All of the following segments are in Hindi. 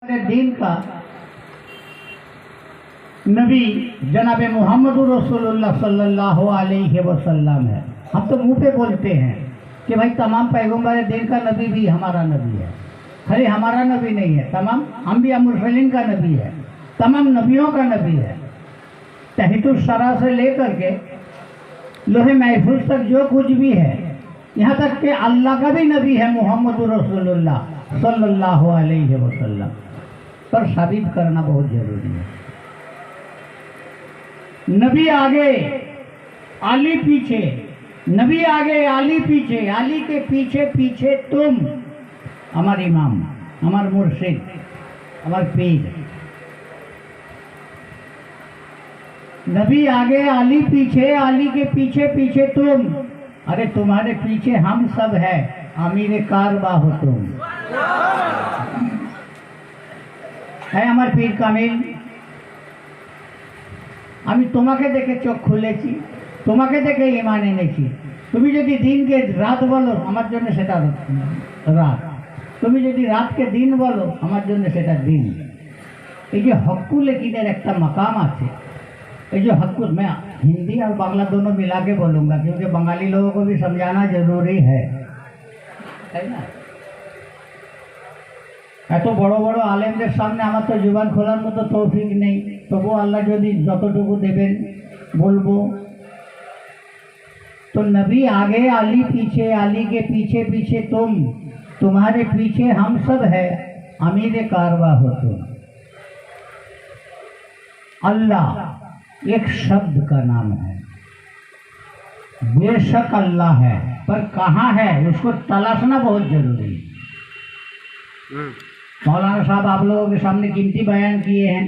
दिन का नबी जनाब मोहम्मद रसूलुल्लाह सल्लल्लाहु अलैहि वसल्लम है। हम तो मुंह पे बोलते हैं कि भाई तमाम पैगंबर दिन का नबी भी हमारा नबी है। खाली हमारा नबी नहीं है, तमाम अंबिया मुरसलीन का नबी है, तमाम नबियों का नबी है। तहतुस सरा से लेकर के लोहे महफूज तक जो कुछ भी है, यहाँ तक कि अल्लाह का भी नबी है मोहम्मद रसूलुल्लाह सल्लल्लाहु अलैहि वसल्लम, पर साबित करना बहुत जरूरी है। नबी आगे आली पीछे, नबी आगे आली पीछे, आली के पीछे पीछे तुम, हमारे इमाम, हमारे मुर्शिद, हमारे पीर। नबी आगे आली पीछे, आली के पीछे पीछे तुम, अरे तुम्हारे पीछे हम सब है, आमिर कारवा हो तुम। है हमारे पीर कामिल। আমি তোমাকে দেখে চোখ খুলেছি, তোমাকে দেখে ঈমান এনেছি। তুমি যদি দিনকে রাত বলো আমার জন্য সেটা রাত, তুমি যদি রাতকে দিন বলো আমার জন্য সেটা दिन। ये जो हक्कुल यकीन एक मकाम आते, ये जो हक्कुल, मैं हिंदी और बांग्ला दोनों मिला के बोलूँगा क्योंकि बंगाली लोगों को भी समझाना जरूरी है ना। এত বড় বড় আলেমদের সামনে আমার তো জুবান খোলার মতো তৌফিক নেই, তবু আল্লাহ যদি যতটুকু দেবেন বলবো। तो नबी आगे अली पीछे, अली के पीछे पीछे तुम, तुम्हारे पीछे हम सब है, अमीर कारवा हो तुम। अल्लाह एक शब्द का नाम है, बेशक अल्लाह है, पर कहाँ है उसको तलाशना बहुत जरूरी है। मौलाना साहब आप लोगों के सामने कीमती बयान किए हैं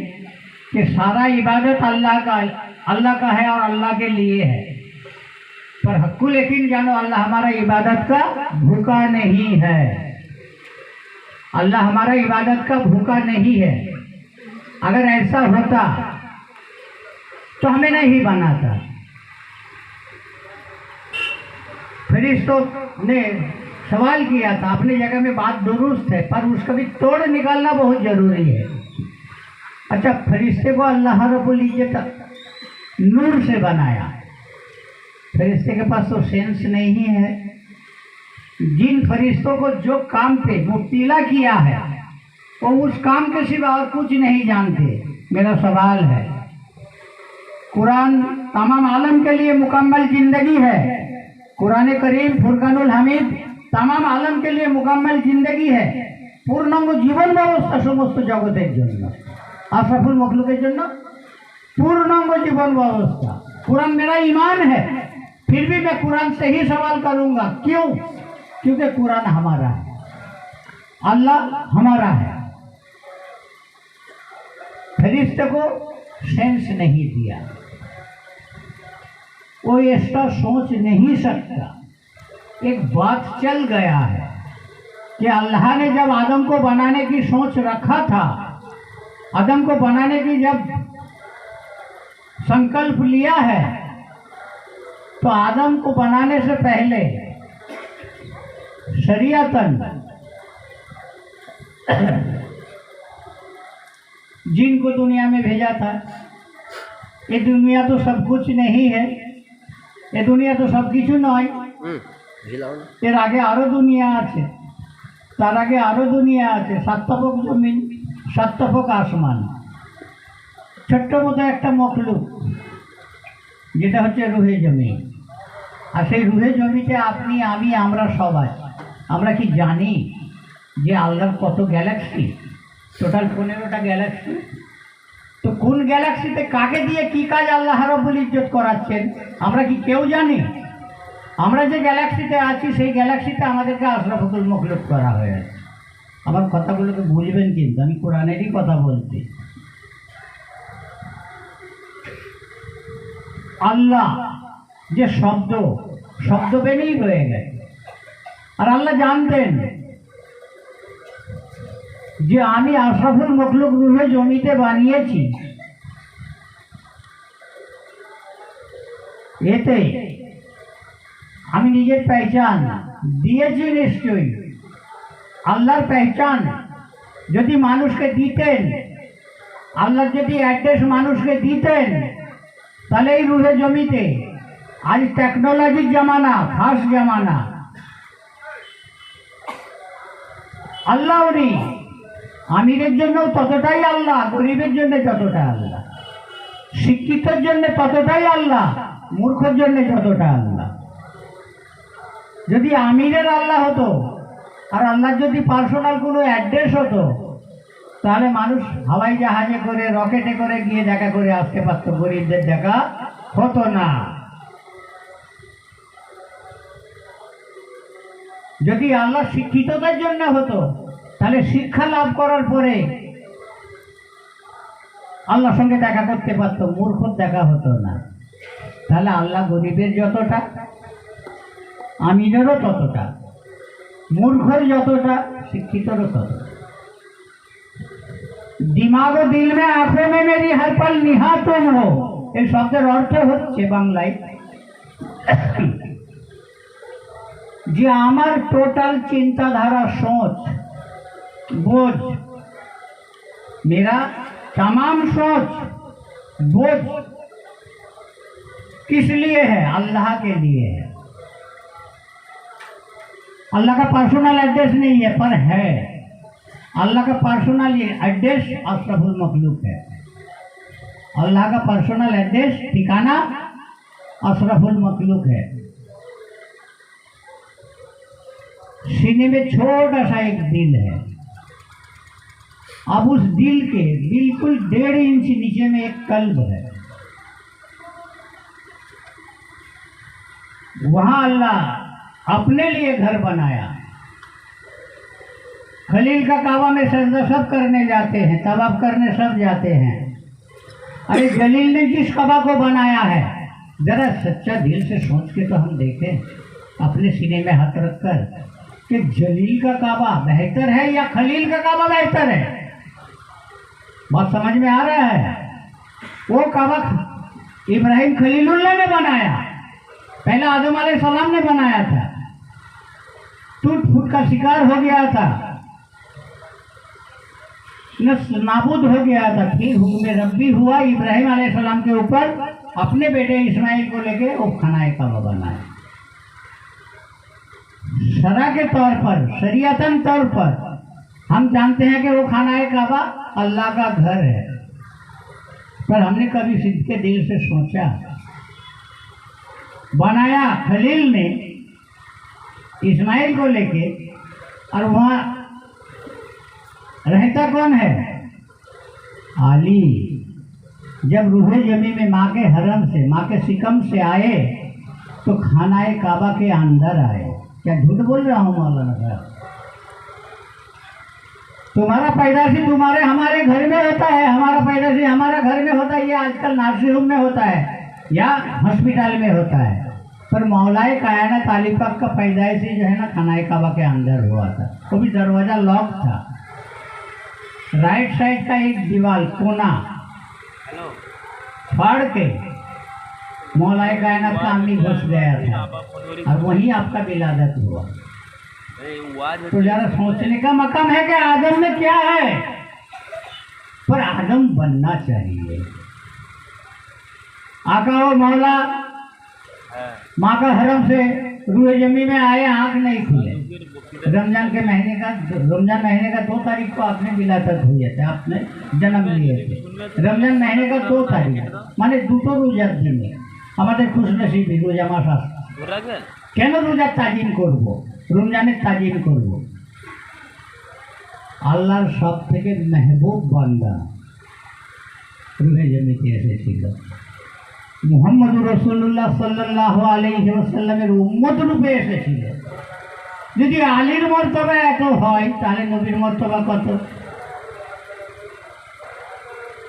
कि सारा इबादत अल्लाह का है और अल्लाह के लिए है, पर हक्कुल यकीन जानो अल्लाह हमारा इबादत का भूखा नहीं है। अल्लाह हमारा इबादत का भूखा नहीं है। अगर ऐसा होता तो हमें नहीं बनाता। फरिश्तों ने सवाल किया था, अपनी जगह में बात दुरुस्त है, पर उसका भी तोड़ निकालना बहुत जरूरी है। अच्छा, फरिश्ते को अल्लाह रब्बुल इज्जत नूर से बनाया, फरिश्ते के पास तो सेंस नहीं है। जिन फरिश्तों को जो काम पे मुब्तिला किया है वो उस काम के सिवा और कुछ नहीं जानते। मेरा सवाल है, कुरान तमाम आलम के लिए मुकम्मल जिंदगी है, कुरान करीम फुरकानुल हमीद तमाम आलम के लिए मुकम्मल जिंदगी है, पूर्णांग जीवन व्यवस्था समस्त जगतेर जन्य, आशराफुल मखलुकेर जन्य पूर्णांग जीवन व्यवस्था। कुरान मेरा ईमान है, फिर भी मैं कुरान से ही सवाल करूंगा। क्यों? क्योंकि कुरान हमारा है, अल्लाह हमारा है। फरिश्ते को सेंस नहीं दिया, वो ऐसा सोच नहीं सकता। एक बात चल गया है कि अल्लाह ने जब आदम को बनाने की सोच रखा था, आदम को बनाने की जब संकल्प लिया है, तो आदम को बनाने से पहले शरीयतन जिन को दुनिया में भेजा था। ये दुनिया तो सब कुछ नहीं है, ये दुनिया तो सब किछु नय, এর আগে আরো দুনিয়া আছে, তার আগে আরো দুনিয়া আছে। সাতপক জমিন, সাতপক আসমান, ছোট্ট মতো একটা মখলুক যেটা হচ্ছে রুহে জমি। আর সেই রুহে জমিতে আপনি আমি আমরা সবাই, আমরা কি জানি যে আল্লাহর কত গ্যালাক্সি? Total 15টা Galaxy. তো কোন গ্যালাক্সিতে কাকে দিয়ে কি কাজ আল্লাহ রাব্বুল ইজ্জত করাচ্ছেন আমরা কি কেউ জানি? আমরা যে গ্যালাক্সিতে আছি সেই গ্যালাক্সিতে আমাদেরকে আশরাফুল মখলুক করা হয়েছে। আমার কথাগুলোকে বুঝবেন, কিন্তু আমি কোরআনেরই কথা বলছি। আল্লাহ যে শব্দ, শব্দ বেনেই রয়ে গেছে। আর আল্লাহ জানতেন যে আমি আশরাফুল মখলুক রুহে জমিতে বানিয়েছি, এতে আমি নিজের पहचान দিয়েছি নিশ্চয়ই। আল্লাহর पहचान যদি মানুষকে দিতেন, আল্লাহ যদি অ্যাড্রেস মানুষকে দিতেন, তাহলে এই রুহে জমিতে আজ টেকনোলজির জামানা, ফাস্ট জামানা, আল্লাহ উনি আমিরের জন্য ততটাই আল্লাহ, গরিবের জন্য যতটা আল্লাহ, শিক্ষিতের জন্য ততটাই আল্লাহ, মূর্খের জন্য যতটা আল্লাহ। যদি আমিরের আল্লাহ হতো আর আল্লাহর যদি পার্সোনাল কোনো অ্যাড্রেস হতো, তাহলে মানুষ হাওয়াই জাহাজে করে, রকেটে করে গিয়ে দেখা করে আসতে পারত, গরিবদের দেখা হতো না। যদি আল্লাহ শিক্ষিতদের জন্য হতো, তাহলে শিক্ষা লাভ করার পরে আল্লাহর সঙ্গে দেখা করতে পারতো, মূর্খর দেখা হতো না। তাহলে আল্লাহ গরিবের যতটা, আমিরেরও ততটা, মূর্খর যতটা, শিক্ষিতরও ততটা। दिमाग व दिल में आंखों में मेरी हर पल निहा तुम हो, এই শব্দের অর্থ হচ্ছে বাংলায় যে আমার টোটাল চিন্তাধারা, सोच बोझ, मेरा तमाम सोच बोझ किस लिए है? अल्लाह के लिए है। अल्लाह का पर्सनल एड्रेस नहीं है, पर है। अल्लाह का पर्सनल एड्रेस अशरफुल मखलूक है। अल्लाह का पर्सनल एड्रेस, ठिकाना अशरफुल मखलूक है। सीने में छोटा सा एक दिल है। अब उस दिल के बिल्कुल 1.5 इंच नीचे में एक कल्ब है। वहां अल्लाह अपने लिए घर बनाया। खलील का काबा में सजदा सब करने जाते हैं, तवाफ करने सब जाते हैं। अरे जलील ने जिस काबा को बनाया है, जरा सच्चा दिल से सोच के तो हम देखें अपने सीने में हाथ रखकर कि जलील का काबा बेहतर है या खलील का काबा बेहतर है? बात समझ में आ रहा है? वो काबा इब्राहिम खलीलुल्लाह ने बनाया, पहले आदम अलैहिस्सलाम ने बनाया था, टूट फूट का शिकार हो गया था, नाबूद हो गया था। फिर हुक्म रब्बी हुआ, इब्राहिम अलैहिस्सलाम के ऊपर अपने बेटे इस्माइल को लेके वो खानाए काबा बनाया। शरा के तौर पर, शरीयतन तौर पर हम जानते हैं कि वो खानाए काबा अल्लाह का घर है, पर हमने कभी सिद्ध के दिल से सोचा? बनाया खलील ने इस्माइल को लेके, और वहाँ रहता कौन है? आली। जब रूहे जमी में माँ के हरम से, माँ के सिकम से आए तो खानाए काबा के अंदर आए। क्या झूठ बोल रहा हूँ मौलाना साहब? तुम्हारा पैदाशी तुम्हारे हमारे घर में होता है, हमारा पैदाशी हमारा घर में होता है, ये आजकल नर्सिंग होम में होता है या हॉस्पिटल में होता है, पर मौलाए कायनात अली पाक का पैदाइशी जो है ना, खानाए काबा के अंदर हुआ था। वो भी दरवाजा लॉक था। राइट साइड का एक दीवार कोना फाड़ के मौलाए कायनात का अम्मी घुस गया था, और वहीं आपका विलादत हुआ। तो जरा सोचने का मकाम है कि आदम में क्या है, पर आदम बनना चाहिए। आका और मौला माँ का हरम से रूए जमी में आए, आंख नहीं खुले। रमजान के महीने का, रमजान महीने का 2 तारीख को आपने विलादत हुई थे, आपने जन्म लिए थे। रमजान महीने का 2 तारीख माने दुटो रोजार दिने আমাদের খুশনসিবি রোজা মাস আসছে। কেন রোজার তাজিম করব, রমজানের তাজিম করব? আল্লাহর সব থেকে মেহবুব বান্দা রুহে জমিতে এসেছিল, মুহাম্মদ রাসূলুল্লাহ সাল্লাল্লাহু আলাইহি ওয়াসাল্লামের উম্মত রূপে এসেছিল। যদি আলীর মর্তবা এত হয়, তাহলে নবীর মর্তবা কত?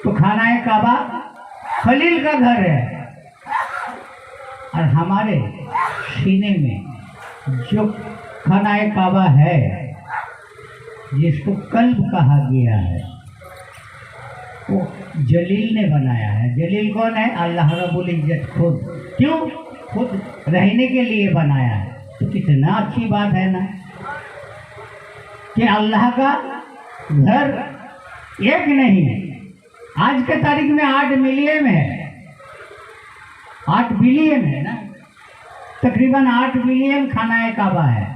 तो खानाए काबा खलील का घर है, और हमारे सीने में जो खानाए काबा है, जिसको कल्ब कहा गया है, वो जलील ने बनाया है। जलील कौन है? अल्लाह रब्बुल इज्जत खुद। क्यों? खुद रहने के लिए बनाया है। तो कितना अच्छी बात है ना कि अल्लाह का घर एक नहीं, आज के तारीख में 8 मिलियन है, 8 बिलियन है ना, तकरीबन 8 बिलियन खानाए काबा है।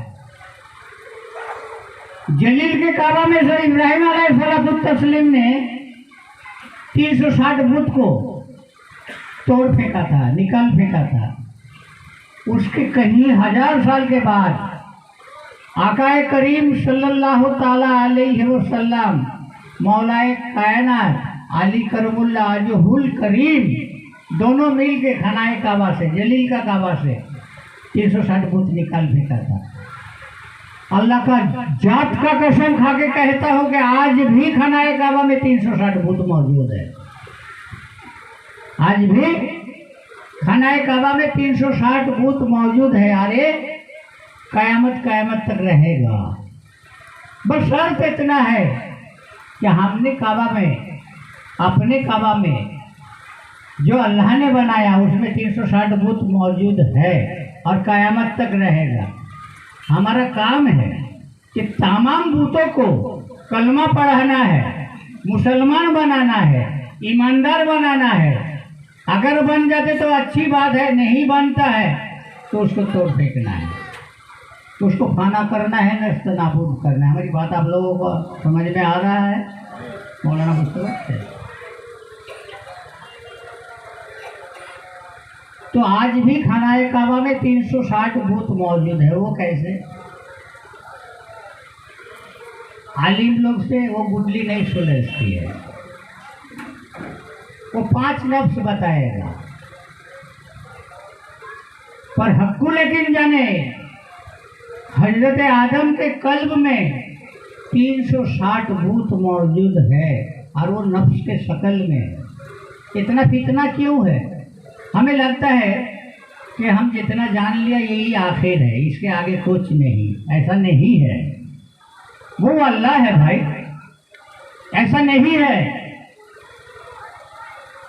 जलील के काबा में सर इब्राहिम अलैहिस्सलाम ने 360 बुत को तोड़ फेंका था, निकाल फेंका था। उसके कहीं 1000 साल के बाद आकाए करीम सल्लल्लाहु ताला अलैहि वसल्लम मौलाए कायनात अली करमुल्ला अजहुल करीम दोनों मिल के खानाए काबा से, जलील का काबा से 360 बुत निकाल फेंका था। अल्लाह का जात का कसम खा के कहता हूँ कि आज भी खानाए काबा में 360 बुत मौजूद है। आज भी खानाए काबा में 360 बुत मौजूद है। अरे कयामत तक रहेगा। बस शर्त इतना है कि हमने काबा में, अपने काबा में जो अल्लाह ने बनाया उसमें 360 बुत मौजूद है और कयामत तक रहेगा। हमारा काम है कि तमाम बुतों को कलमा पढ़ाना है, मुसलमान बनाना है, ईमानदार बनाना है। अगर बन जाते तो अच्छी बात है, नहीं बनता है तो उसको तोड़ फेंकना है, तो उसको फाना करना है, नष्ट नाबूद करना है। हमारी बात आप लोगों को समझ में आ रहा है? मौलाना मुस्तफा है। तो आज भी खानाए काबा में 360 बुत मौजूद है। वो कैसे? आलिम लोग से वो गुडली नहीं सुलझती है। वो 5 लफ्ज़ बताएगा, पर हक्कुल यकीन जाने हजरत आदम के कल्ब में 360 भूत मौजूद है और वो नफ्स के शक्ल में। इतना फितना क्यों है? हमें लगता है कि हम जितना जान लिया यही आखिर है, इसके आगे कुछ नहीं। ऐसा नहीं है। वो अल्लाह है भाई, ऐसा नहीं है।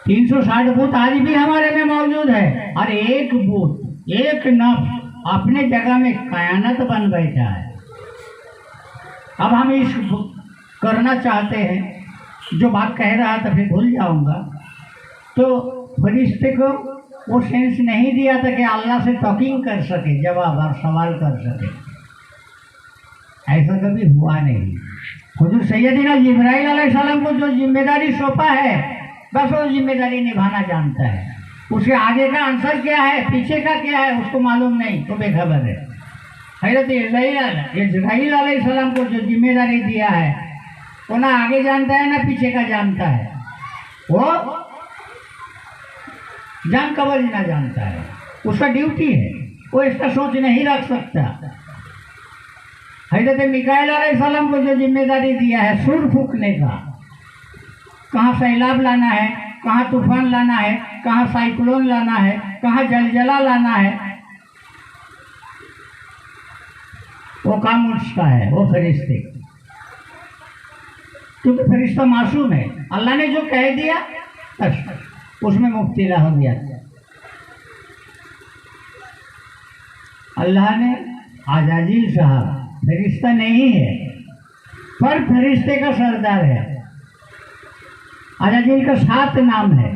360 भूत आज भी हमारे में मौजूद है और एक भूत, एक नफ्स अपने जगह में कायनात बन बैठा है। अब हम इस करना चाहते हैं, जो बात कह रहा था फिर भूल जाऊंगा। तो फरिश्ते को वो सेंस नहीं दिया था कि अल्लाह से टॉकिंग कर सके, जवाब और सवाल कर सके। ऐसा कभी हुआ नहीं। हुजूर सैयदना जिब्राइल अलैहिस्सलाम को जो जिम्मेदारी सौंपा है, बस वो जिम्मेदारी निभाना जानता है। उसके आगे का आंसर क्या है, पीछे का क्या है, उसको मालूम नहीं, तो बेखबर है। हज़रत इस्राईल अलैहिस्सलाम को जो जिम्मेदारी दिया है वो ना आगे जानता है ना पीछे का जानता है। वो जान कबर ना जानता है, उसका ड्यूटी है। वो इसका सोच नहीं रख सकता। हज़रत मिकाईल अलैहिस्सलाम को जो जिम्मेदारी दिया है सूर फूंकने का, कहाँ सैलाब लाना है, कहाँ तूफान लाना है, कहाँ साइक्लोन लाना है, कहाँ जलजला लाना है, वो काम उसका है, वो फरिश्ते। क्योंकि फरिश्ता मासूम है। अल्लाह ने जो कह दिया बस उसमें मुब्तला हो गया। अल्लाह ने आजाजील साहब फरिश्ता नहीं है, पर फरिश्ते का सरदार है। आजाजील का 7 नाम है।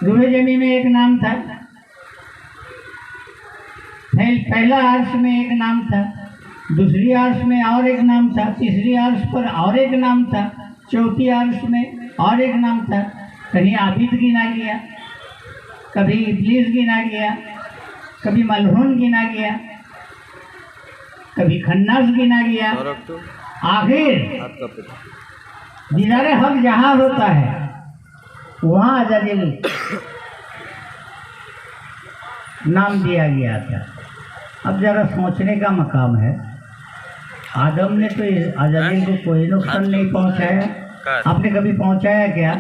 रूहे जमी में एक नाम था, पहला अर्श में एक नाम था, दूसरी अर्श में और एक नाम था, तीसरी अर्श पर और एक नाम था, चौथी अर्श में और एक नाम था। कहीं आबिद गिना गया, कभी इब्लीस गिना गया, कभी मलहून गिना गया, कभी खन्नास गिना गया। आखिर दीदारे हक जहाँ होता है वहाँ अजाजिल नाम दिया गया था। अब जरा सोचने का मकाम है, आदम ने तो अजाजिल को कोई नुकसान नहीं पहुँचाया। आपने कभी पहुँचाया क्या?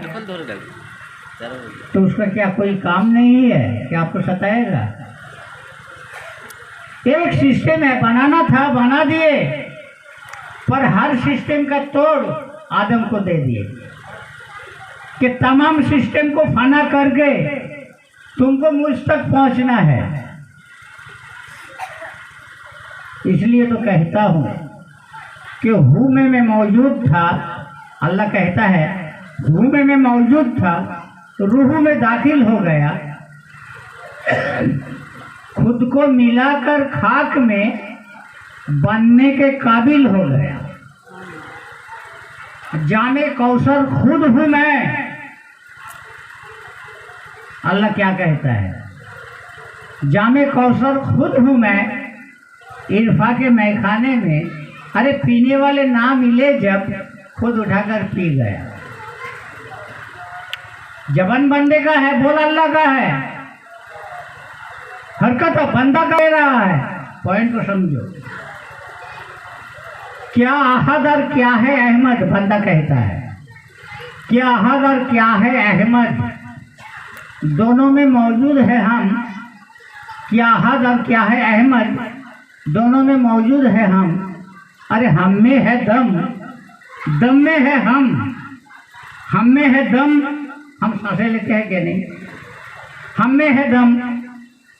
तो उसका क्या कोई काम नहीं है कि आपको सताएगा? एक सिस्टम है, बनाना था बना दिए, पर हर सिस्टम का तोड़ आदम को दे दिए कि तमाम सिस्टम को फना करके तुमको मुझ तक पहुंचना है। इसलिए तो कहता हूं कि हूँ में मैं मौजूद था। अल्लाह कहता है हूँ में मैं मौजूद था, तो रूह में दाखिल हो गया, खुद को मिलाकर खाक में बनने के काबिल हो गया। जामे कौसर खुद हूँ मैं। अल्लाह क्या कहता है, जामे कौसर खुद हूँ मैं, इरफा के मैखाने में। अरे पीने वाले ना मिले जब, खुद उठाकर पी गया। जबन बंदे का है, बोल अल्लाह का है, हरकत बंदा कर रहा है। पॉइंट को समझो, क्या अहद और क्या है अहमद, बंदा कहता है क्या अहद और क्या है अहमद, दोनों में मौजूद है हम। क्या अहद और क्या है अहमद, दोनों में मौजूद है हम। अरे हम में है दम, दम में है हम में है दम। हम सांसें लेते हैं कि नहीं? हम में है दम,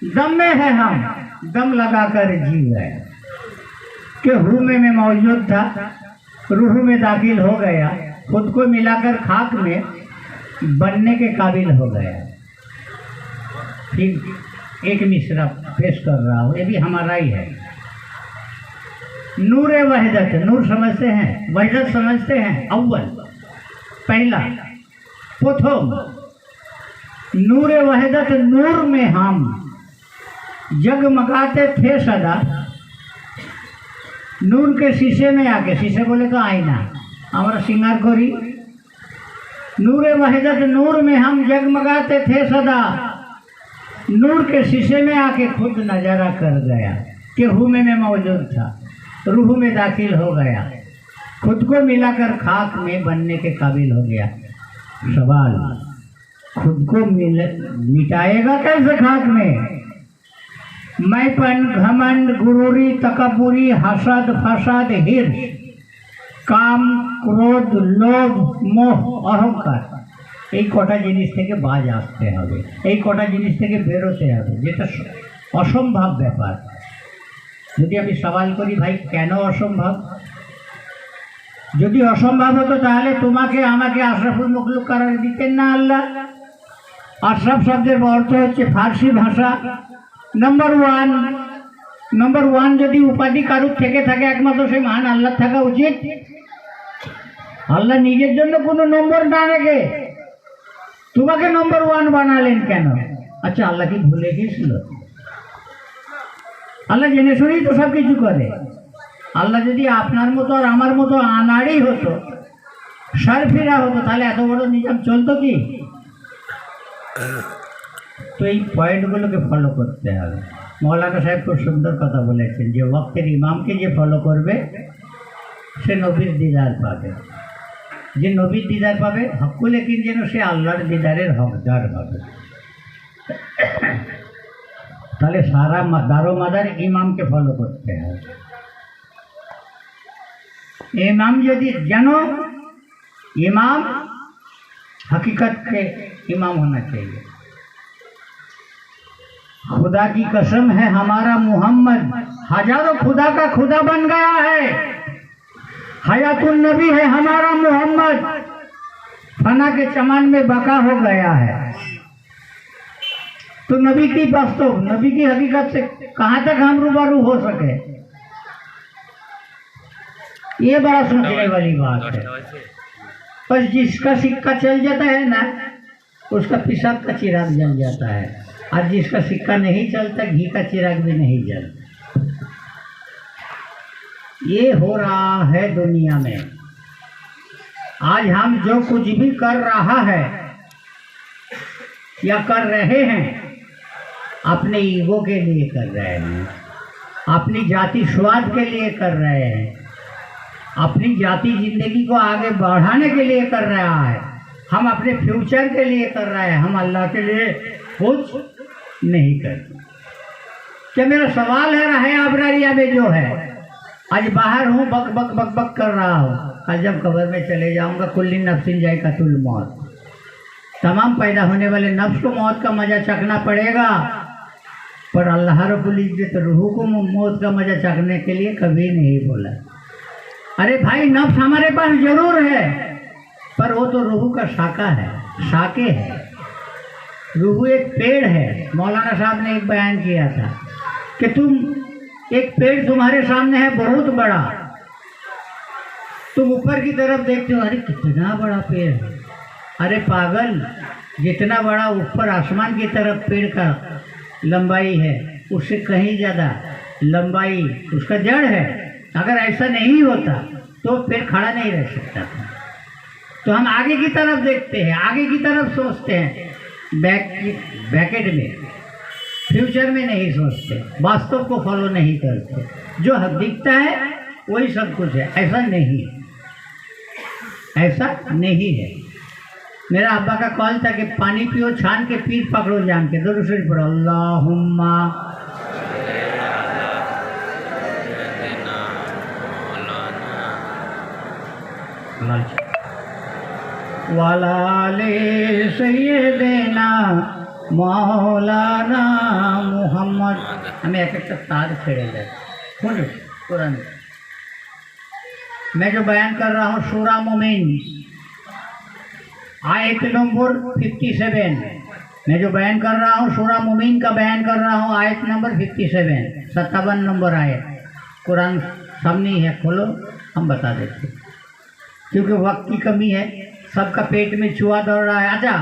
दम में है हम, दम लगाकर जी गए। कि हूँ में मैं मौजूद था, रूह में दाखिल हो गया, खुद को मिलाकर खाक में बनने के काबिल हो गया। फिर एक मिसरा पेश कर रहा हूँ, ये भी हमारा ही है। नूर वहदत, नूर समझते हैं, वहदत समझते हैं। अव्वल, पहला, प्रथम। नूर वहदत, नूर में हम जगमगाते थे सदा। नूर के शीशे में आके, शीशे बोले तो आईना, हमारा श्रृंगार करी। नूर वहदत, नूर में हम जगमगाते थे सदा। नूर के शीशे में आके खुद नजारा कर गया कि हूँ में मैं मौजूद था, रूह में दाखिल हो गया, खुद को मिलाकर खाक में बनने के काबिल हो गया। सवाल, खुद को मिटाएगा कैसे खाक में? मैंपन, घमंड, गुरूरी, तकबुरी, हसद, फसाद, हिर्स, काम, क्रोध, लोभ, मोह, अहंकार, এই কটা জিনিস থেকে বাজ আসতে হবে, এই কটা জিনিস থেকে বেরোতে হবে, যেটা অসম্ভব ব্যাপার। যদি আমি সওয়াল করি ভাই কেন অসম্ভব? যদি অসম্ভব হতো তাহলে তোমাকে আমাকে আশরাফুল মখলুক করার দিতেন না আল্লাহ। আশরাফ শব্দের অর্থ হচ্ছে ফার্সি ভাষা। নাম্বার ওয়ান যদি উপাধি কারুর থেকে থাকে একমাত্র সেই মহান আল্লাহ থাকা উচিত। আল্লাহ নিজের জন্য কোনো নম্বর না রেখে তোমাকে নম্বর ওয়ান বানালেন কেন? আচ্ছা, আল্লাহ কি ভুলে গিয়েছিল? আল্লাহ জেনে শুনেই তো সব কিছু করে। আল্লাহ যদি আপনার মতো আর আমার মতো আনাড়ি হতো, সারফিরা হতো, তাহলে এত বড় নিজাম চলতো কি? তো এই পয়েন্টগুলোকে ফলো করতে হবে। মৌলানা সাহেব খুব সুন্দর কথা বলেছেন যে ওয়াক্তের ইমামকে যে ফলো করবে সে নবীর দিদার পাবে। যে নবীর দিদার পাবে, হকুল ইয়াকিন যেন সে আল্লাহর দিদারের হকদার হবে। তাহলে সারা দারোমাদার ইমামকে ফলো করতে হবে। इमाम यदि जानो, इमाम हकीकत के इमाम होना चाहिए। खुदा की कसम है हमारा मोहम्मद हजारों खुदा का खुदा बन गया है। हयातुन नबी है हमारा मोहम्मद, फना के चमन में बका हो गया है। तो नबी की वास्तव, नबी की हकीकत से कहाँ तक हम रूबरू हो सके, ये बड़ा सोचने वाली बात है। बस जिसका सिक्का चल जाता है ना, उसका पेशाब का चिराग जल जाता है, और जिसका सिक्का नहीं चलता, घी का चिराग भी नहीं जलता। ये हो रहा है दुनिया में। आज हम जो कुछ भी कर रहा है या कर रहे हैं, अपने ईगो के लिए कर रहे हैं, अपनी जाति स्वाद के लिए कर रहे हैं, अपनी जाति जिंदगी को आगे बढ़ाने के लिए कर रहा है, हम अपने फ्यूचर के लिए कर रहे हैं, हम अल्लाह के लिए कुछ नहीं करते। क्या मेरा सवाल है रहे आबरारिया में जो है, आज बाहर हूँ, बक बक बक बक कर रहा हूँ, आज जब कब्र में चले जाऊँगा, कुल्ली नफ्सिन जायकातुल मौत, तमाम पैदा होने वाले नफ्स को मौत का मजा चखना पड़ेगा। पर अल्लाह रब्बुल इज्जत रूह को मौत का मजा चखने के लिए कभी नहीं बोला। अरे भाई नफ्स हमारे पास जरूर है, पर वो तो रूह का शाखा है, शाखे है। रूह एक पेड़ है। मौलाना साहब ने एक बयान किया था कि एक पेड़ तुम्हारे सामने है बहुत बड़ा, तुम ऊपर की तरफ देखते हो, अरे कितना बड़ा पेड़ है। अरे पागल, जितना बड़ा ऊपर आसमान की तरफ पेड़ का लंबाई है, उससे कहीं ज़्यादा लंबाई उसका जड़ है। अगर ऐसा नहीं होता तो पेड़ खड़ा नहीं रह सकता था। तो हम आगे की तरफ देखते हैं, आगे की तरफ सोचते हैं, बैकेट में, फ्यूचर में नहीं सोचते, वास्तव को फॉलो नहीं करते। जो हक दिखता है वही सब कुछ है, ऐसा नहीं है, ऐसा नहीं है। मेरा अब्बा का कॉल था कि पानी पियो छान के, पीठ पकड़ो जान के, दुरूद शरीफ पढ़ो, अल्लाहुम्मा वाले सैयदना मौलाना मोहम्मद। हमें एक एक तार छेड़े गए। सुन कुरान मैं जो बयान कर रहा हूँ, सूरा मोमिन आयत नंबर 57। मैं जो बयान कर रहा हूँ सूरा मोमिन का बयान कर रहा हूँ, आयत नंबर 57, 57 नंबर आयत। कुरान सामने है, खोलो, हम बता देते, क्योंकि वक्त की कमी है, सबका पेट में चूहा दौड़ रहा है। अच्छा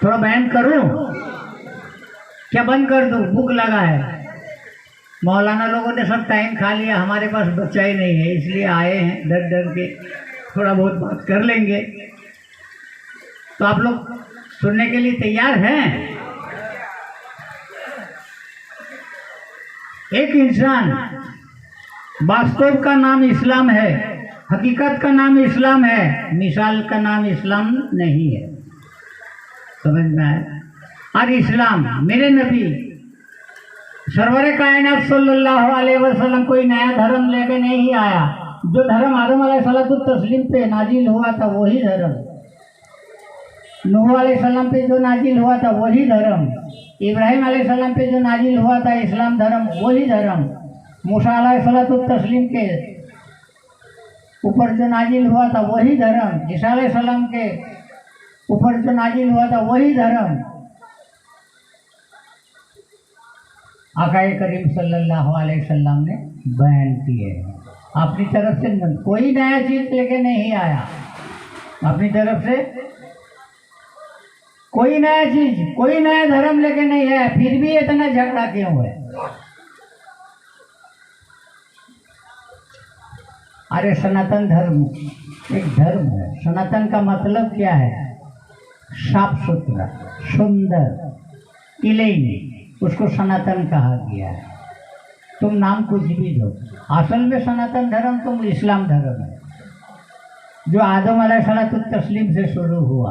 थोड़ा बयान करूँ क्या बंद कर दूँ? भूख लगा है। मौलाना लोगों ने सब टाइम खा लिया, हमारे पास बच्चा ही नहीं है, इसलिए आए हैं डर डर के। थोड़ा बहुत बात कर लेंगे। तो आप लोग सुनने के लिए तैयार हैं? एक इंसान, वास्तव का नाम इस्लाम है, हकीकत का नाम इस्लाम है, मिसाल का नाम इस्लाम नहीं है। समझ में आया? और इस्लाम मेरे नबी सरवर कायनात सल्लल्लाहु अलैहि वसल्लम कोई नया धर्म लेके नहीं आया। जो धर्म आदम अलैहिस्सलाम पे नाजिल हुआ था वही धर्म, नूह अलैहिस्सलाम पे जो नाजिल हुआ था वही धर्म, इब्राहिम अलैहिस्सलाम पे जो नाजिल हुआ था इस्लाम धर्म वही धर्म, मूसा अलैहिस्सलाम के ऊपर जो नाजिल हुआ था वही धर्म, ईसा अलैहिस्सलाम के ऊपर जो नाजिल हुआ था वही धर्म। आकाए करीम सल्लल्लाहु अलैहि वसल्लम ने बयान किए हैं। अपनी तरफ से कोई नया चीज लेके नहीं आया, अपनी तरफ से कोई नया चीज, कोई नया धर्म लेके नहीं है। फिर भी इतना झगड़ा क्यों है? अरे सनातन धर्म एक धर्म है। सनातन का मतलब क्या है? साफ सुथरा, सुंदर, क्लीन, उसको सनातन कहा गया है। तुम नाम कुछ भी दो, असल में सनातन धर्म तुम इस्लाम धर्म है, जो आदम अलैहिस्सलाम से शुरू हुआ,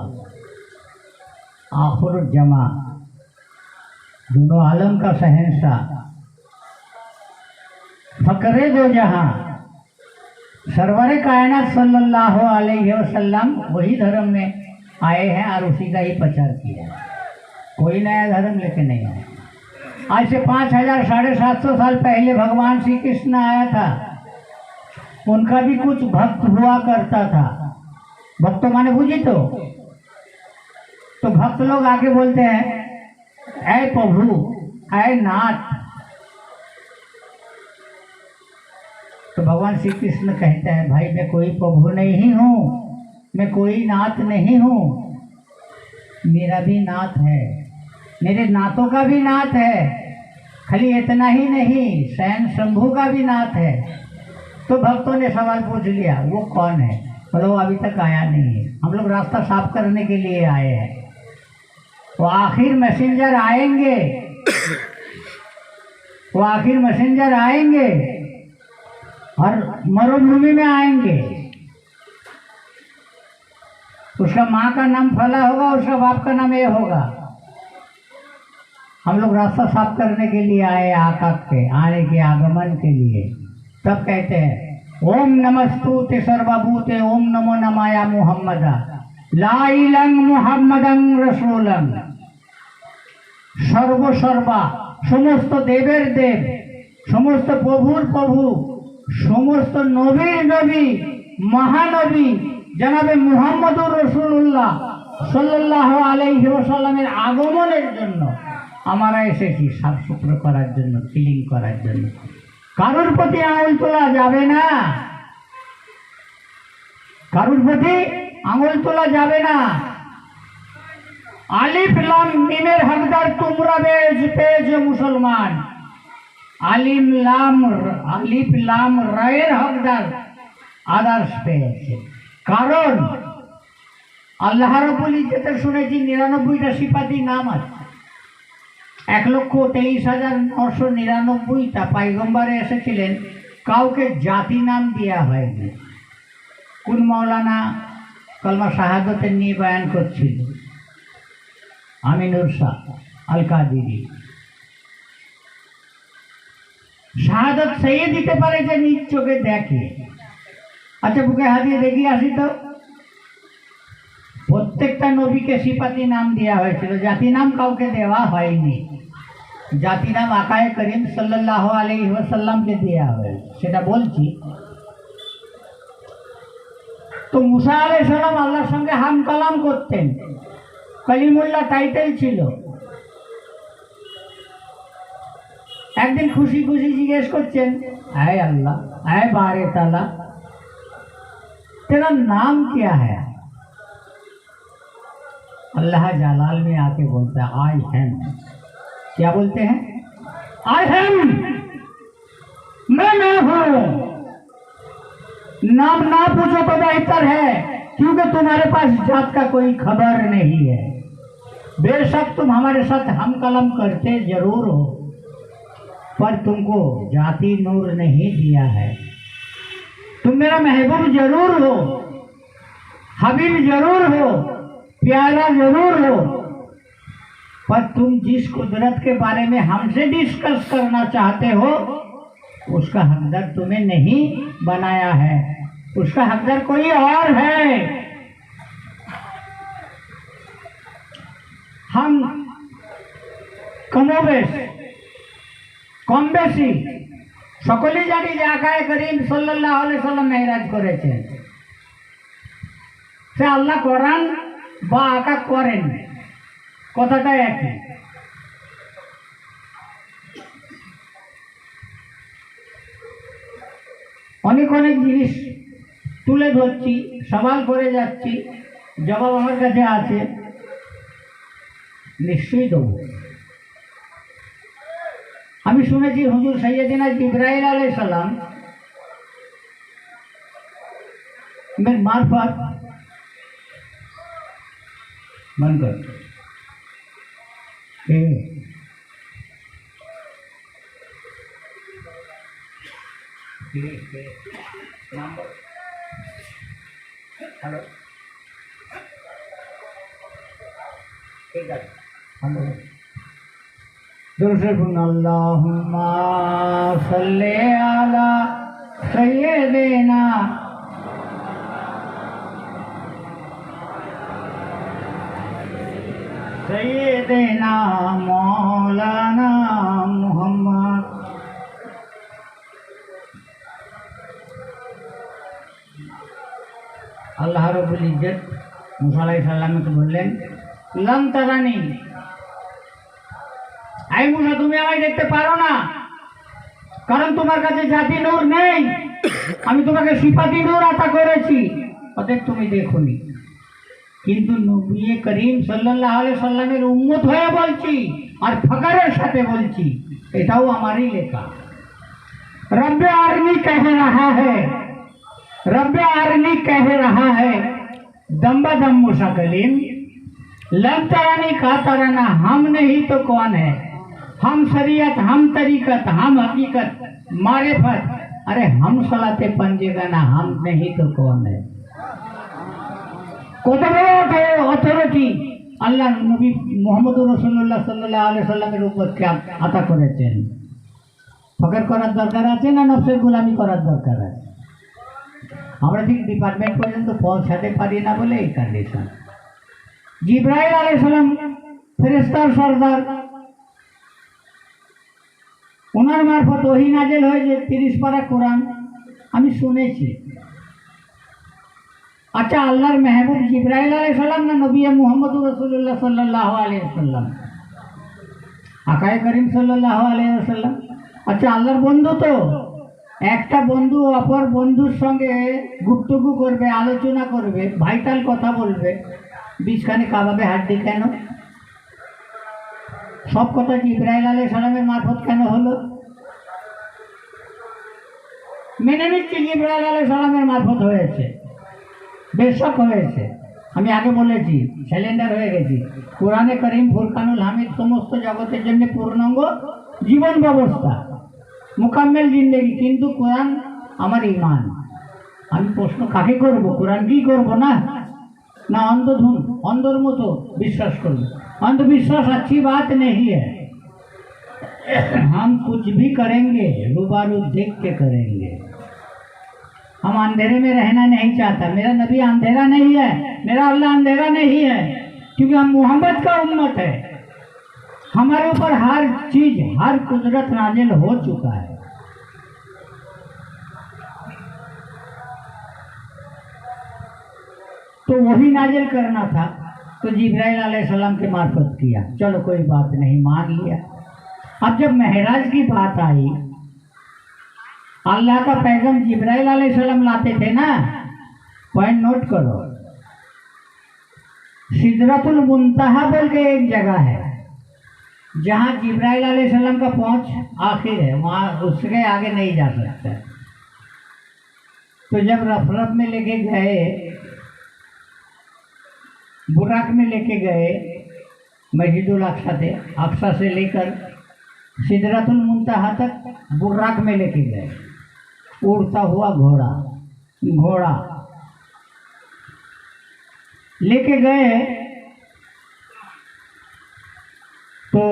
आखिर जमा, दोनों आलम का शहंशाह, फकरे दो जहां, सरवर कायनात सल्लल्लाहु अलैहि वसल्लम वही धर्म में आए हैं और उसी का ही प्रचार किया है। कोई नया धर्म लेके नहीं आया। आज से 5000 750 साल पहले भगवान श्री कृष्ण आया था, उनका भी कुछ भक्त हुआ करता था। भक्त माने बुझी तो भक्त लोग आके बोलते हैं, ऐ प्रभु, ऐ नाथ। तो भगवान श्री कृष्ण कहते हैं, भाई मैं कोई प्रभु नहीं हूँ, मैं कोई नाथ नहीं हूँ, मेरा भी नाथ है, मेरे नाथों का भी नाथ है। खाली इतना ही नहीं, स्वयं शंभू का भी नाथ है। तो भक्तों ने सवाल पूछ लिया, वो कौन है? बोलो वो अभी तक आया नहीं है, हम लोग रास्ता साफ करने के लिए आए हैं। वो आखिर मैसेंजर आएंगे, वो आखिर मैसेंजर आएंगे और मरुभूमि में आएंगे। उसका माँ का नाम फला होगा, उसका बाप का नाम ये होगा। हम लोग रास्ता साफ करने के लिए आए, आका के आने के आगमन के लिए। तब कहते हैं, ओम नमस्तुते सर्वभूते ओम नमो नमाया मुहम्मदा ला इलंग मुहम्मदं रसूलं। सर्वसर्वा, समस्त देवेर देव, समस्त प्रभुर प्रभु, समस्त नबीर नबी মহানবী জনাবে মুহাম্মদুর রাসূলুল্লাহ সাল্লাল্লাহু আলাইহি ওয়াসাল্লামের আগমনের জন্য আমরা এসেছি সাফ সুতরো করার জন্য, ক্লিন করার জন্য। কারোর প্রতি আঙুল তোলা যাবে না, কারোর প্রতি আঙুল তোলা যাবে না। আলিফ লাম মিমের হকদার তোমরা পেয়েছো মুসলমান, আলিফ লাম রায়ের হকদার আদার্স পেয়েছে। কারণ আল্লাহ রাব্বুল ইজ্জতের শুনেছি 99টা সিফাতি নাম আছে, 1,23,999টা পাইগম্বরে এসেছিলেন, কাউকে জাতি নাম দেওয়া হয়নি। কোন মাওলানা কলমা শাহাদতের নিয়ে বয়ান করছিল, আমিনুর শাহ আল কাদিরি। শাহাদত সেই দিতে পারে যে নিজ চোখে দেখে। আচ্ছা বুকে হাতিয়ে দেখিয়ে আসি তো। প্রত্যেকটা নবীকে সিফাতি নাম দেওয়া হয়েছিল, জাতি নাম কাউকে দেওয়া হয়নি। জাতি নাম আকায়ে করিম সাল্লাল্লাহু আলাইহি ওয়াসাল্লামকে দেওয়া হয়েছে, সেটা বলছি। তো মুসা আলাইহিস সালাম আল্লাহর সঙ্গে হাম কালাম করতেন, কলিমুল্লাহ টাইটেল ছিল। একদিন খুশি খুশি জিজ্ঞেস করছেন, আয় अल्लाह, आए बारे ताला, तेरा नाम क्या है? अल्लाह जलाल में आके बोलता है आई एम। क्या बोलते हैं? आई एम, मैं हूं। नाम ना पूछो तो बेहतर है, क्योंकि तुम्हारे पास जात का कोई खबर नहीं है। बेशक तुम हमारे साथ हम कलम करते जरूर हो, पर तुमको जाति नूर नहीं दिया है। तुम मेरा महबूब जरूर हो, हबीब जरूर हो, प्यारा जरूर हो, पर तुम जिस कुदरत के बारे में हमसे डिस्कस करना चाहते हो उसका हकदार तुम्हें नहीं बनाया है, उसका हकदार कोई और है। हम কম বেশি সকলেই জানি যে আকায়ে করিম সাল্লাল্লাহু আলাইহি সাল্লাম মেরাজ করেছেন। সে আল্লাহ করান বা আকা করেন, কথাটা একই। অনেক জিনিস তুলে ধরছি, সওয়াল করে যাচ্ছি, জবাব আমার কাছে আছে, নিশ্চয়ই দেবো। আমি শুনেছি হুজুর সৈয়দিনা জিবরাইল আলাইহিস সালাম मेरे मार्फत बंद कर हेलो ठीक है हम अल्लाहुम्मा सल्ले अला सय्यिदिना सय्यिदिना मौलाना मुहम्मद। अल्लाह रब्बुल इज्जत मूसा अलैहिस सलाम को बोलें लम तरानी, आई मूसा তুমি আমায় দেখতে পারো না, কারণ তোমার কাছে জাতি নূর নেই, আমি তোমাকে সিফাতি নূর আতা করেছি, অতএব তুমি দেখোনি। কিন্তু নবী করিম সাল্লাল্লাহু আলাইহি সাল্লামের উম্মত হয়ে বলছি আর ফখরের সাথে বলছি, এটাও আমারই লেখা। रब्बे आरनी कह रहा है, रब्बे आरनी कह रहा है, दम्बा दम मूसा कलीम, लम तरानी का तराना, हम नहीं तो कौन है? हम शरीयत, हम तरीकत, हम हकीकत, मारिफत, अरे हम सलाते पंजेगा ना, हम नहीं तो कौन है? কত বড় অথরিটি আল্লাহ নবী মুহাম্মদুর রাসূলুল্লাহ সাল্লাল্লাহু আলাইহি সাল্লামের উপর আতা করেছেন। ফকর করার দরকার আছে না নফসের গোলামি করার দরকার আছে? আমরা ঠিক ডিপার্টমেন্ট পর্যন্ত পৌঁছাতে পারি না বলে এই কন্ডিশন। জিবরাইল আলাইহিস সালাম ফেরেশতার সরদার, ওনার মারফত ওহী নাযিল হয়েছে 30 পারা কোরআন। আমি শুনেছি अच्छा, अल्लाहर महबूब जिब्राइल अलैहिस्सलाम ना नबी मोहम्मद रसूलुल्लाह सल्लल्लाहु अलैहि वसल्लम, আকায়ে করিম সাল্লাল্লাহু আলাইহি ওয়াসাল্লাম। আচ্ছা, আল্লাহর বন্ধু তো, একটা বন্ধু অপর বন্ধুর সঙ্গে গুপ্তগু করবে, আলোচনা করবে, ভাইটাল কথা বলবে, বীজখানে কাবাবে হাড্ডি কেন? সব কথা জিব্রাইল আলাইহিস সালামের মারফত কেন হলো? মেনে নিচ্ছি জিব্রাইল আলাইহিস সালামের মারফত হয়েছে, বেশক হয়েছে। আমি আগে বলেছি, সিলিন্ডার হয়ে গেছি। কোরআনে করিম ফুরকানুল হামিদ সমস্ত জগতের জন্য পূর্ণাঙ্গ জীবন ব্যবস্থা, মোকাম্মেল জিন্দেগি। কিন্তু কোরআন আমার ইমান। আমি প্রশ্ন কাকে করব? কোরআন কি করব না? না अंधधुन अंधर मतो विश्वास करो? अंधविश्वास अच्छी बात नहीं है। हम कुछ भी करेंगे रूबारू देख के करेंगे। हम अंधेरे में रहना नहीं चाहता। मेरा नबी अंधेरा नहीं है, मेरा अल्लाह अंधेरा नहीं है, क्योंकि हम मोहम्मद का उम्मत है। हमारे ऊपर हर चीज, हर कुदरत नाजिल हो चुका है। तो वही नाजिल करना था, तो जिब्राइल अलैहिस्सलाम के मार्फत किया। चलो कोई बात नहीं, मान लिया। अब जब महराज की बात आई, अल्लाह का पैगम जिब्राइल अलैहिस्सलाम लाते थे ना। पॉइंट नोट करो, सिदरतुल मुंतहा बोल के एक जगह है जहाँ जिब्राइल अलैहिस्सलाम का पहुंच आखिर है, वहाँ उसके आगे नहीं जा सकता। तो जब रफरफ में लेके गए, बुराक में लेके गए, मस्जिदुल अक्सा से लेकर सिदरतुल मुंतहा तक बुराक में लेके गए। उड़ता हुआ घोड़ा लेके गए। तो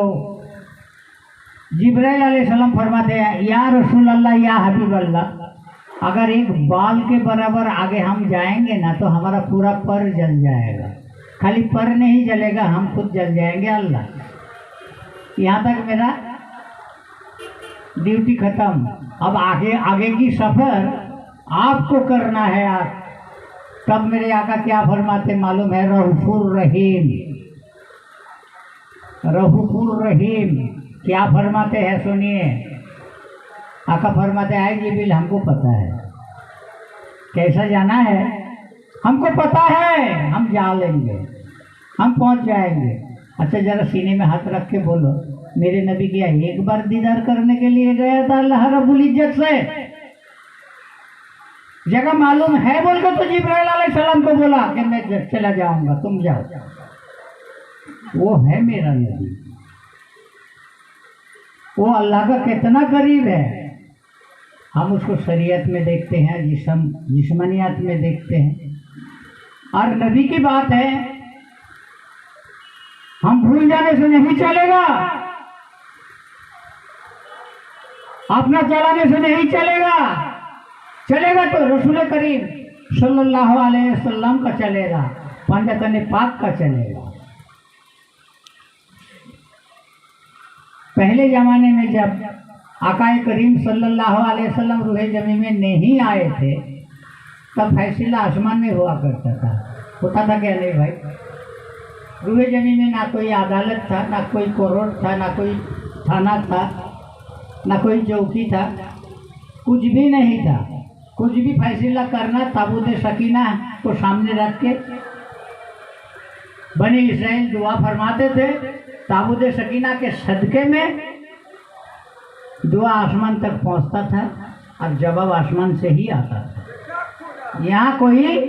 जिब्राइल अलैहिस्सलाम फरमाते हैं, या रसूल अल्लाह, या हबीब अल्लाह, अगर एक बाल के बराबर आगे हम जाएंगे ना तो हमारा पूरा पर जल जाएगा। खाली पर नहीं जलेगा, हम खुद जल जाएंगे अल्लाह। यहाँ तक मेरा ड्यूटी खत्म। अब आगे की सफ़र आपको करना है। आप तब मेरे आका क्या फरमाते मालूम है? रऊफुर रहीम। रऊफुर रहीम क्या फरमाते हैं सुनिए। आका फरमाते हैं, जिब्रील हमको पता है कैसा जाना है, हमको पता है, हम जा लेंगे, हम पहुंच जाएंगे। अच्छा, जरा सीने में हाथ रख के बोलो, मेरे नबी क्या एक बार दीदार करने के लिए गया था अल्लाह रब्बुल इज्जत से? जगह मालूम है बोल के तो जिब्राइल अलैहिस्सलाम को बोला कि मैं चला जाऊंगा, तुम जाओ। वो है मेरा नबी, वो अल्लाह का कितना करीब है। हम उसको शरीयत में देखते हैं, जिस्मानियत में देखते हैं। और नबी की बात है, हम भूल जाने से नहीं चलेगा, अपना चलाने से नहीं चलेगा। चलेगा तो रसूल करीम सल्लल्लाहु अलैहि वसल्लम का चलेगा, पंजतन पाक का चलेगा। पहले ज़माने में जब आकाए करीम सल्लल्लाहु अलैहि वसल्लम रूहे ज़मीन में नहीं आए थे, तब फैसला आसमान में हुआ करता था। होता था क्या नहीं भाई? रूहे ज़मीन में ना कोई अदालत था, ना कोई कोर्ट था, ना कोई थाना था, ना कोई चौकी था, कुछ भी नहीं था। कुछ भी फैसला करना ताबूत सकीना को सामने रख के बनी इसराइल दुआ फरमाते थे। ताबूत सकीना के सदके में दुआ आसमान तक पहुंचता था और जवाब आसमान से ही आता था। यहाँ कोई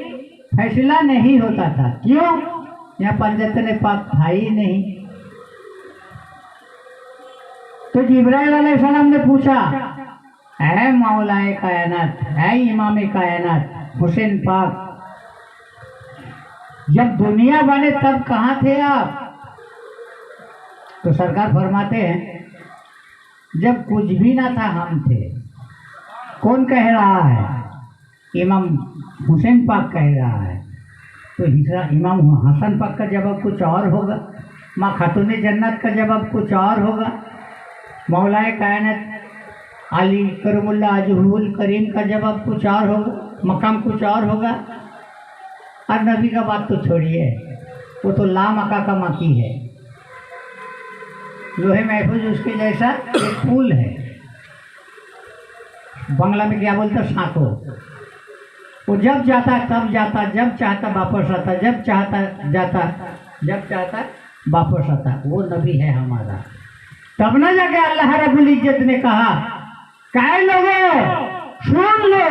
फैसला नहीं होता था। क्यों? यहाँ पंजतन पाक था ही नहीं। तो जिब्राइल अलैहिस्सलाम ने पूछा, है मौलाए कायनात, है इमाम कायनात हुसैन पाक, जब दुनिया बने तब कहाँ थे आप? तो सरकार फरमाते हैं, जब कुछ भी ना था हम थे। कौन कह रहा है? इमाम हुसैन पाक कह रहा है। तो इमाम हसन पाक का जवाब कुछ और होगा, माँ खातून जन्नत का जवाब कुछ और होगा, मौलाए कायनात अली करमुल्ला अजहुल करीम का जवाब कुछ और होगा, मकाम कुछ और होगा। और नबी का बात तो छोड़िए, वो तो लामका का मकी है। लोहे महफूज उसके जैसा एक पुल है, बांग्ला में क्या बोलते हैं, साँको। वो जब जाता तब जाता, जब चाहता वापस आता, जब चाहता जाता, जब चाहता वापस आता। वो नबी है हमारा। तब ना जाके अल्लाह रब्बुल इज्जत ने कहा, काहे लोगों सुन लो,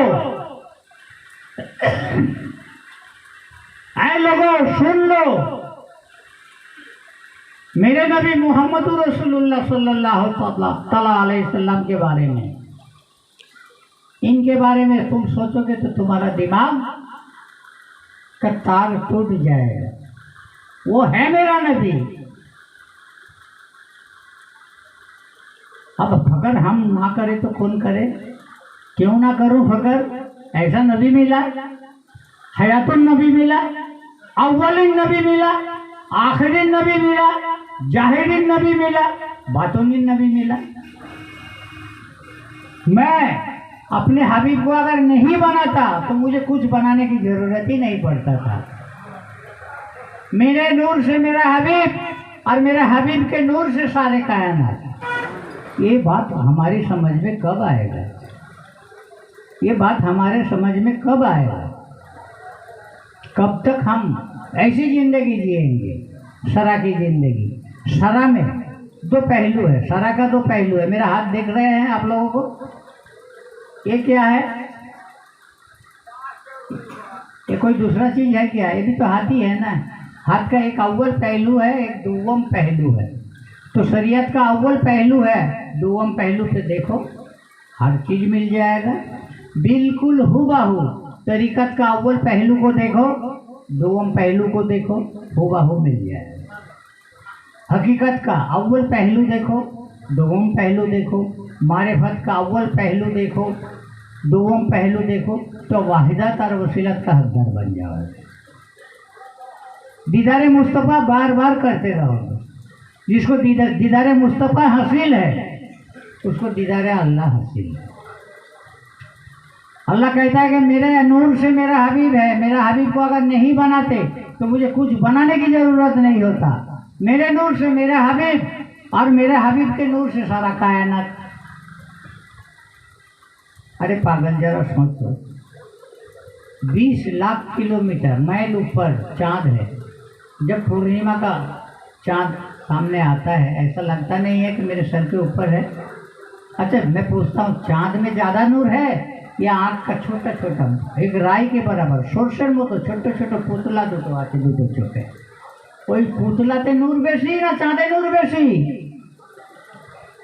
आए लोगों सुन लो, मेरे नबी मोहम्मद रसूलुल्लाह सल्लल्लाहु अलैहि वसल्लम के बारे में, इनके बारे में तुम सोचोगे तो तुम्हारा दिमाग का तार टूट जाएगा। वो है मेरा नबी। अब फकर हम ना करें तो कौन करे? क्यों ना करूं फकर? ऐसा नबी मिला, हयातुन नबी मिला, अव्वलिन नबी मिला, आखिरिन नबी मिला, जाहिरिन नबी मिला, बातुनिन नबी मिला। मैं अपने हबीब को अगर नहीं बनाता तो मुझे कुछ बनाने की जरूरत ही नहीं पड़ता था। मेरे नूर से मेरा हबीब और मेरे हबीब के नूर से सारे कायनात। ये बात हमारी समझ में कब आएगा? ये बात हमारे समझ में कब आएगा? कब तक हम ऐसी जिंदगी जिएंगे, सरा की जिंदगी? सरा में दो पहलू है, सरा का दो पहलू है। मेरा हाथ देख रहे हैं आप लोगों को? ये क्या है? ये कोई दूसरा चीज है क्या? ये भी तो हाथ ही है ना। हाथ का एक अव्वल पहलू है, एक दुव्वम पहलू है। तो शरीयत का अव्वल पहलू है, दुव्वम पहलू पे देखो हर चीज मिल जाएगा बिल्कुल हुबहू। तरीकत का अव्वल पहलू को देखो, दुव्वम पहलू को देखो, हुबहू मिल जाएगा। हकीकत का अव्वल पहलू देखो, दुव्वम पहलू देखो, मारिफत का अव्वल पहलू देखो, दुव्वम पहलू देखो, तो वाहिदत और वसीलत का हकदार बन जाओगे। दीदारे मुस्तफ़ा बार बार करते रहोगे। जिसको दीदारे मुस्तफ़ा हासिल है उसको दीदारे अल्लाह हासिल है। अल्लाह कहता है कि मेरे नूर से मेरा हबीब है। मेरा हबीब को अगर नहीं बनाते तो मुझे कुछ बनाने की जरूरत नहीं होता। मेरे नूर से मेरा हबीब और मेरे हबीब के नूर से सारा कायनात। अरे पागल, जरा सोचो, 20 लाख किलोमीटर माइल ऊपर चांद है। जब पूर्णिमा का चांद सामने आता है ऐसा लगता नहीं है कि मेरे सर के ऊपर है। अच्छा, मैं पूछता हूँ, चांद में ज़्यादा नूर है या आँख का छोटा छोटा एक राई के बराबर सोर्सर मतो छोटो छोटो पुतला दुटो आके दुटो चोखे? ওই পুতলাতে নূর বেশি না চাঁদে নূর বেশি?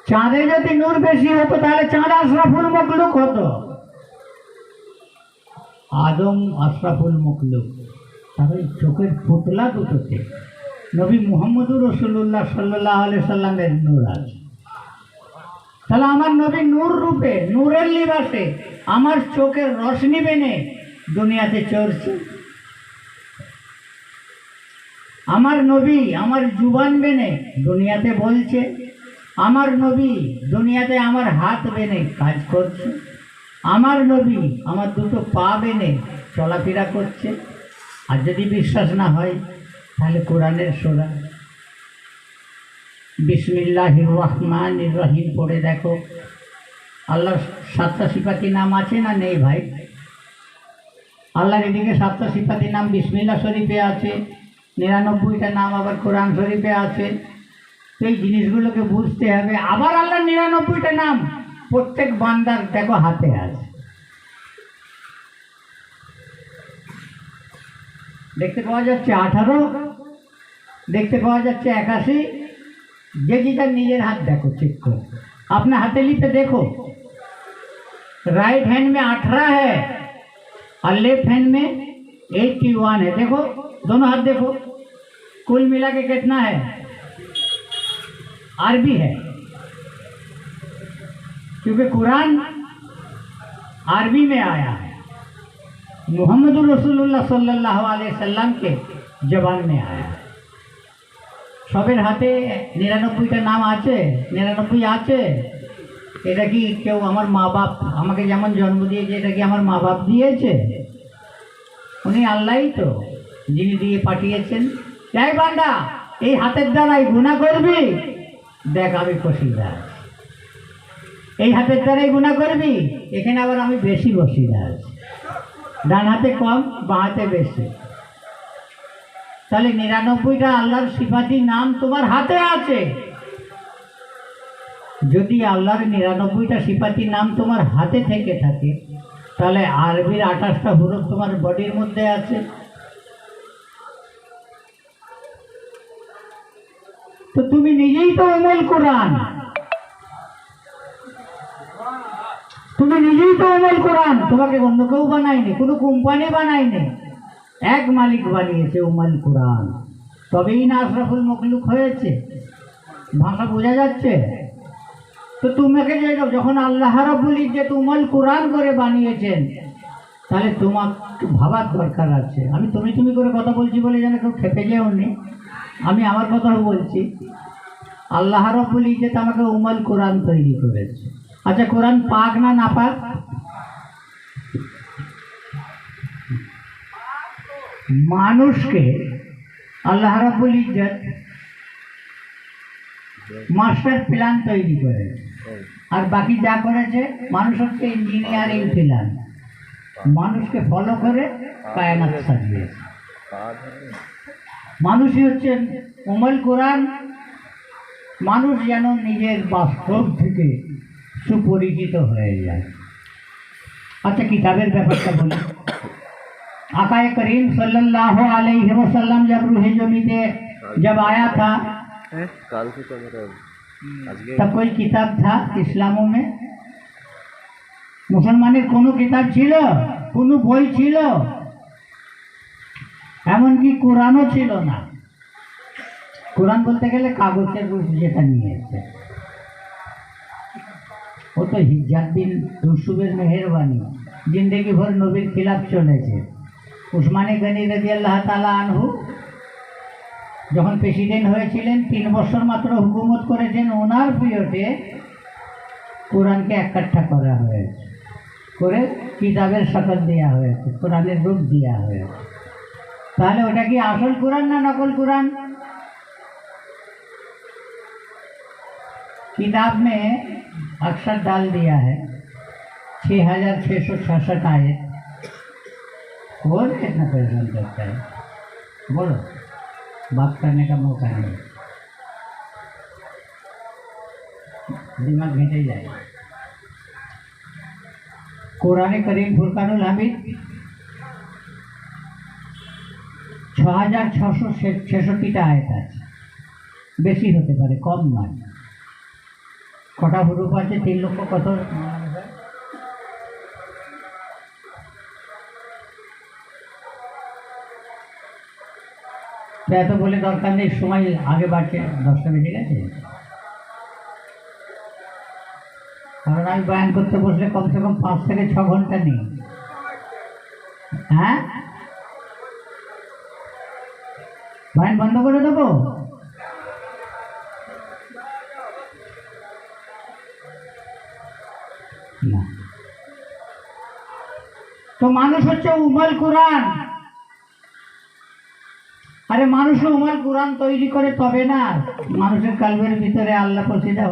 চাঁদে যদি নূর বেশি হতো তাহলে চাঁদ আশরাফুল মখলুক হতো, আদম আশরাফুল মখলুক। তাহলে চোখের পুতলা দুটোতে নবী মুহাম্মদুর রাসূলুল্লাহ সাল্লাল্লাহু আলাইহি সাল্লামের নূর আছে। তাহলে আমার নবী নূর রূপে, নূরের লিবাসে আমার চোখের রশ্মি বেনে দুনিয়াতে চলছে। আমার নবী আমার জুবান বেনে দুনিয়াতে বলছে। আমার নবী দুনিয়াতে আমার হাত বেনে কাজ করছে। আমার নবী আমার দুটো পা বেনে চলাফেরা করছে। আর যদি বিশ্বাস না হয় তাহলে কোরআনের সূরা বিসমিল্লাহির রহমানির রহিম পড়ে দেখো। আল্লাহর 7টা সিফাতি নাম আছে না নেই ভাই? আল্লাহর এদিকে 7টা সিফাতি নাম বিসমিল্লাহ শরীফে আছে, 99টা নাম আবার কোরআন শরীফে আছে। তো এই জিনিসগুলোকে বুঝতে হবে। আবার আল্লাহর 99টা নাম প্রত্যেক বান্দার দেখো হাতে আছে। দেখতে পাওয়া যাচ্ছে 18, দেখতে পাওয়া যাচ্ছে 81। যে যেটা নিজের हाथ देखो, चेक करो अपने हथेली पे देखो। राइट हैंड में 18 है और लेफ्ट हैंड में 81 है। देखो दोनों हाथ देखो, कुल मिला के कितना है? अरबी है, क्योंकि कुरान अरबी में आया है। मुहम्मद रसूलुल्लाह सल्लल्लाहु अलैहि वसल्लम के जबान में आया है। সবের হাতে 99টা নাম আছে, 99 আছে। এটা কি কেউ আমার মা বাপ আমাকে যেমন জন্ম দিয়েছে এটা কি আমার মা বাপ দিয়েছে? উনি আল্লাহই তো। যিনি দিয়ে পাঠিয়েছেন, এই বান্দা এই হাতের দ্বারাই গুনাহ করবি, দেখ আমি বসিদা, এই হাতের দ্বারাই গুনাহ করবি, এখানে আবার আমি বেশি বসিদা আছি, ডান হাতে কম বাঁ হাতে বেশি। তাহলে ৯৯টা আল্লাহর সিফাতি নাম তোমার হাতে আছে। যদি আল্লাহর ৯৯টা সিফাতি নাম তোমার হাতে থেকে থাকে, তাহলে আরবির ২৮টা হুরুফ তোমার বডির মধ্যে আছে। তো তুমি নিজেই তো উমুল কোরআন, তুমি নিজেই তো উমুল কোরআন, তোমাকে অন্য কেউ বানায়নি, কোনো কোম্পানি বানায়নি, এক মালিক বানিয়েছে উমুল কোরআন। তবেই না আশরাফুল মখলুক হয়েছে। ভাষা বোঝা যাচ্ছে? তো তোমাকে যখন আল্লাহ রাব্বুল ইজ্জত উমুল কোরআন করে বানিয়েছেন, তাহলে তোমাকে ভাবার দরকার আছে। আমি তুমি তুমি করে কথা বলছি বলে যেন কেউ খেপে যেও নি, আমি আমার কথাও বলছি। আল্লাহ রাব্বুল ইজ্জত আমাকে উমুল কোরআন তৈরি করেছে। আচ্ছা, কোরআন পাক না নাপাক? মানুষকে আল্লাহ রাব্বুল ইজ্জত মাস্টার প্ল্যান তৈরি করেছে, আর বাকি যা করেছে মানুষ হচ্ছে ইঞ্জিনিয়ারিং প্ল্যান, মানুষকে ফলো করে কায়নাত সাজিয়েছে। মানুষই হচ্ছে উমুল কোরআন। মানুষ যেন নিজের বাস্তব থেকে সুপরিচিত হয়ে যায়। अच्छा किताबेर ব্যাপারটা বলি। आकाए करीम सल्लल्लाहु अलैहि वसल्लम जब रूह जमीते जब आया था तब कोई किताब था इस्लामों में? मुसलमानेर कोनो किताब छिलो, कोनो বই ছিল? এমনকি কোরআনও ছিল না। কোরআন বলতে গেলে কাগজের রূপ যেটা নিয়েছে, वो तो हिज्जाबिन यूसुफेर मेहरबानी जिंदगी भर नबीर खिलाफ चलेছে। उस्माने गनी রাদিয়াল্লাহু তাআলা আনহু যখন প্রেসিডেন্ট হয়েছিলেন ৩ বছর মাত্র হুকুমত করেছেন। ওনার পিরিয়ডে কোরআনকে এককাঠা করা হয়েছে, করে কিতাবের শকল দেওয়া হয়েছে, কোরআনের রূপ দেওয়া হয়েছে। তাহলে ওটা কি আসল কোরআন না নকল কোরআন? किताब में अक्षर डाल दिया है 6666 आयत। बोल कितना परेशान करता है, बोलो, बात करने का मौका नहीं, दिमाग भेजे जाए। कुरान करीम फुरकानुल हमीद 6666টা आयत আছে, বেশি হতে পারে, কম নয়। কটা হুরুফ আছে? 3 লক্ষ কত? এত বলে দরকার নেই, সময় আগে বাড়ছে, 10টা বেজে গেছে। কারণ আমি বয়ান করতে বসলে কমসে কম 5 থেকে 6 ঘন্টা নেই। হ্যাঁ, বয়ান বন্ধ করে দেবো? না। তো মানুষ হচ্ছে উমুল কোরআন। আরে মানুষ উমুল কোরআন তৈরি করে তবে না মানুষের কালবের ভিতরে আল্লাহ পৌঁছে দেয়।